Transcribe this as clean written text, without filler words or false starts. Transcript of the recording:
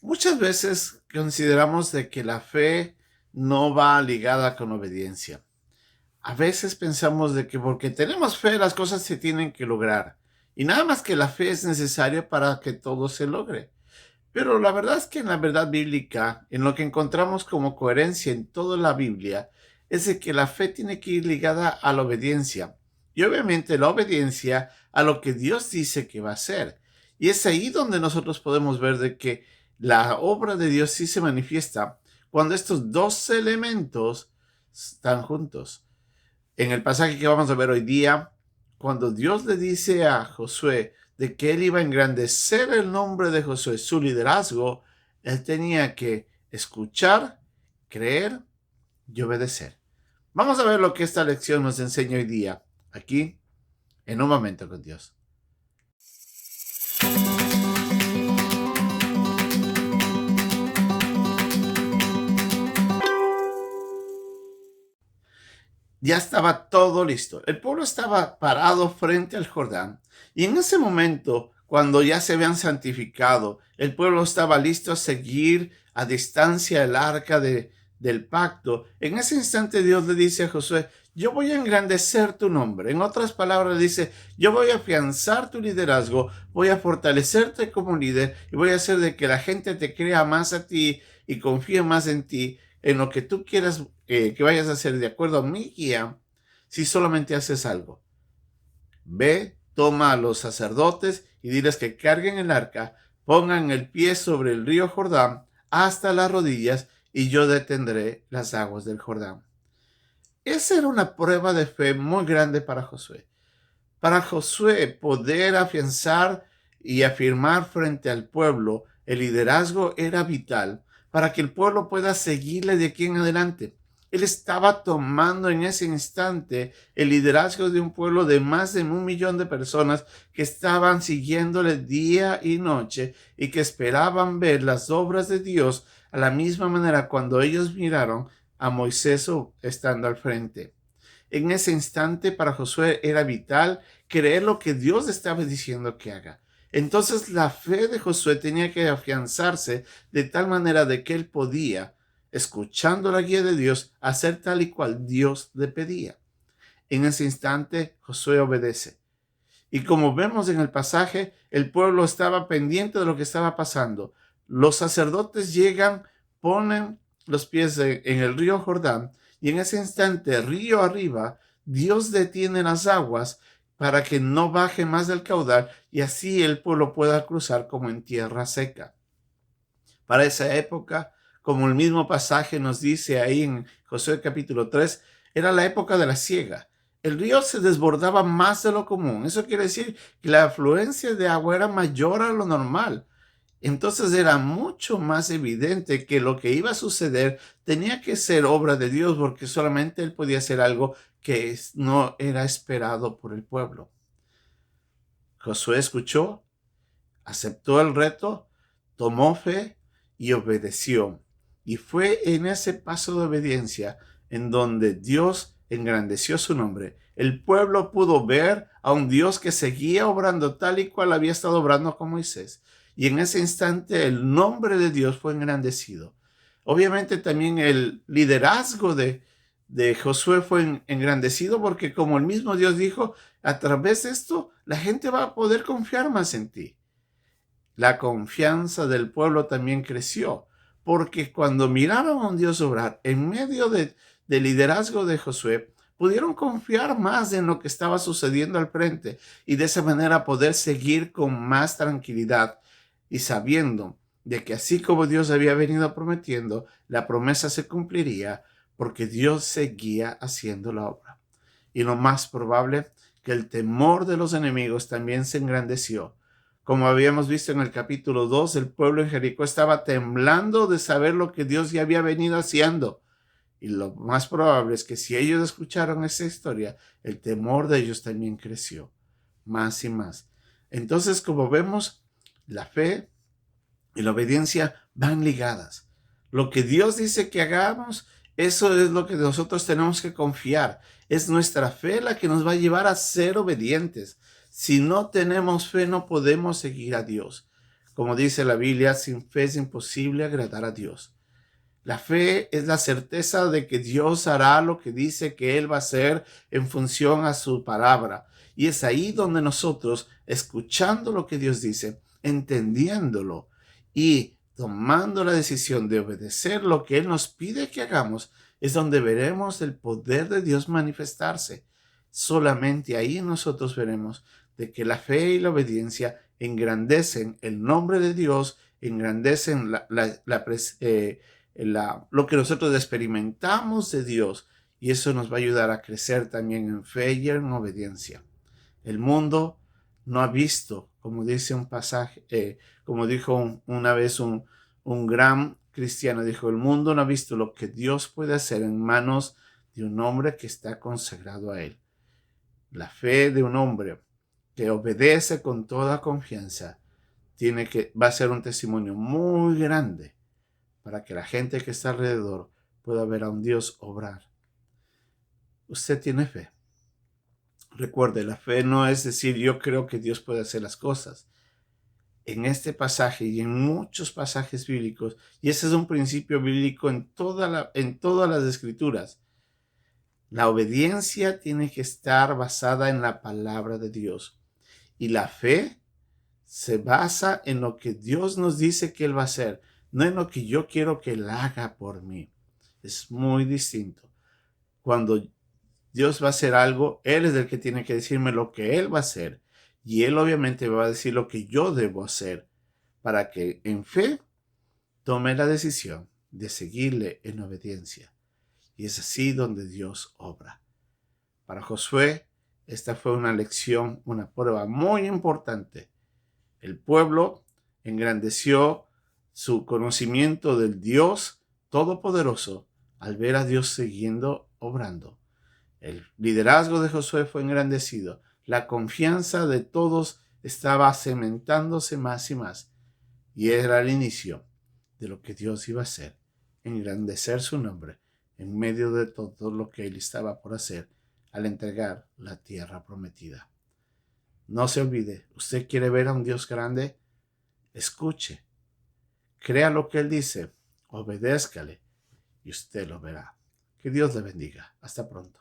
Muchas veces consideramos de que la fe no va ligada con obediencia. A veces pensamos de que porque tenemos fe las cosas se tienen que lograr. Y nada más que la fe es necesaria para que todo se logre. Pero la verdad es que en la verdad bíblica, en lo que encontramos como coherencia en toda la Biblia, es de que la fe tiene que ir ligada a la obediencia. Y obviamente la obediencia a lo que Dios dice que va a hacer. Y es ahí donde nosotros podemos ver de que la obra de Dios sí se manifiesta cuando estos dos elementos están juntos. En el pasaje que vamos a ver hoy día, cuando Dios le dice a Josué de que él iba a engrandecer el nombre de Josué, su liderazgo, él tenía que escuchar, creer y obedecer. Vamos a ver lo que esta lección nos enseña hoy día, aquí, en un momento con Dios. Ya estaba todo listo. El pueblo estaba parado frente al Jordán. Y en ese momento, cuando ya se habían santificado, el pueblo estaba listo a seguir a distancia el arca del pacto. En ese instante Dios le dice a Josué, yo voy a engrandecer tu nombre. En otras palabras, dice, yo voy a afianzar tu liderazgo, voy a fortalecerte como líder y voy a hacer de que la gente te crea más a ti y confíe más en ti, en lo que tú quieras que vayas a hacer de acuerdo a mi guía, si solamente haces algo. Ve, toma a los sacerdotes y diles que carguen el arca, pongan el pie sobre el río Jordán hasta las rodillas y yo detendré las aguas del Jordán. Esa era una prueba de fe muy grande para Josué. Para Josué poder afianzar y afirmar frente al pueblo el liderazgo era vital para que el pueblo pueda seguirle de aquí en adelante. Él estaba tomando en ese instante el liderazgo de un pueblo de más de 1 millón de personas que estaban siguiéndole día y noche y que esperaban ver las obras de Dios a la misma manera cuando ellos miraron a Moisés estando al frente. En ese instante para Josué era vital creer lo que Dios estaba diciendo que haga. Entonces la fe de Josué tenía que afianzarse de tal manera de que él podía, escuchando la guía de Dios, hacer tal y cual Dios le pedía. En ese instante Josué obedece. Y como vemos en el pasaje, el pueblo estaba pendiente de lo que estaba pasando. Los sacerdotes llegan, ponen los pies en el río Jordán y en ese instante, río arriba, Dios detiene las aguas para que no baje más del caudal y así el pueblo pueda cruzar como en tierra seca. Para esa época, como el mismo pasaje nos dice ahí en Josué capítulo 3, era la época de la siega. El río se desbordaba más de lo común. Eso quiere decir que la afluencia de agua era mayor a lo normal. Entonces era mucho más evidente que lo que iba a suceder tenía que ser obra de Dios porque solamente Él podía hacer algo que no era esperado por el pueblo. Josué escuchó, aceptó el reto, tomó fe y obedeció. Y fue en ese paso de obediencia en donde Dios engrandeció su nombre. El pueblo pudo ver a un Dios que seguía obrando tal y cual había estado obrando con Moisés. Y en ese instante el nombre de Dios fue engrandecido. Obviamente también el liderazgo de Josué fue engrandecido porque como el mismo Dios dijo, a través de esto la gente va a poder confiar más en ti. La confianza del pueblo también creció, porque cuando miraron a un Dios obrar en medio del liderazgo de Josué, pudieron confiar más en lo que estaba sucediendo al frente y de esa manera poder seguir con más tranquilidad y sabiendo de que así como Dios había venido prometiendo, la promesa se cumpliría porque Dios seguía haciendo la obra. Y lo más probable, que el temor de los enemigos también se engrandeció. Como habíamos visto en el capítulo 2, el pueblo en Jericó estaba temblando de saber lo que Dios ya había venido haciendo. Y lo más probable es que si ellos escucharon esa historia, el temor de ellos también creció más y más. Entonces, como vemos, la fe y la obediencia van ligadas. Lo que Dios dice que hagamos, eso es lo que nosotros tenemos que confiar. Es nuestra fe la que nos va a llevar a ser obedientes. Si no tenemos fe, no podemos seguir a Dios. Como dice la Biblia, sin fe es imposible agradar a Dios. La fe es la certeza de que Dios hará lo que dice que Él va a hacer en función a su palabra. Y es ahí donde nosotros, escuchando lo que Dios dice, entendiéndolo y tomando la decisión de obedecer lo que Él nos pide que hagamos, es donde veremos el poder de Dios manifestarse. Solamente ahí nosotros veremos de que la fe y la obediencia engrandecen el nombre de Dios, engrandecen lo que nosotros experimentamos de Dios, y eso nos va a ayudar a crecer también en fe y en obediencia. El mundo no ha visto, como dice un pasaje, como dijo una vez un gran cristiano, dijo, el mundo no ha visto lo que Dios puede hacer en manos de un hombre que está consagrado a Él. La fe de un hombre que obedece con toda confianza va a ser un testimonio muy grande para que la gente que está alrededor pueda ver a un Dios obrar. Usted tiene fe. Recuerde, la fe no es decir yo creo que Dios puede hacer las cosas. En este pasaje y en muchos pasajes bíblicos, y ese es un principio bíblico en todas las escrituras, la obediencia tiene que estar basada en la palabra de Dios. Y la fe se basa en lo que Dios nos dice que Él va a hacer, no en lo que yo quiero que Él haga por mí. Es muy distinto. Cuando Dios va a hacer algo, Él es el que tiene que decirme lo que Él va a hacer. Y Él obviamente me va a decir lo que yo debo hacer para que en fe tome la decisión de seguirle en obediencia. Y es así donde Dios obra. Para Josué, esta fue una lección, una prueba muy importante. El pueblo engrandeció su conocimiento del Dios Todopoderoso al ver a Dios siguiendo obrando. El liderazgo de Josué fue engrandecido. La confianza de todos estaba cementándose más y más. Y era el inicio de lo que Dios iba a hacer, engrandecer su nombre en medio de todo lo que Él estaba por hacer al entregar la tierra prometida. No se olvide, usted quiere ver a un Dios grande, escuche, crea lo que Él dice, obedézcale y usted lo verá. Que Dios le bendiga. Hasta pronto.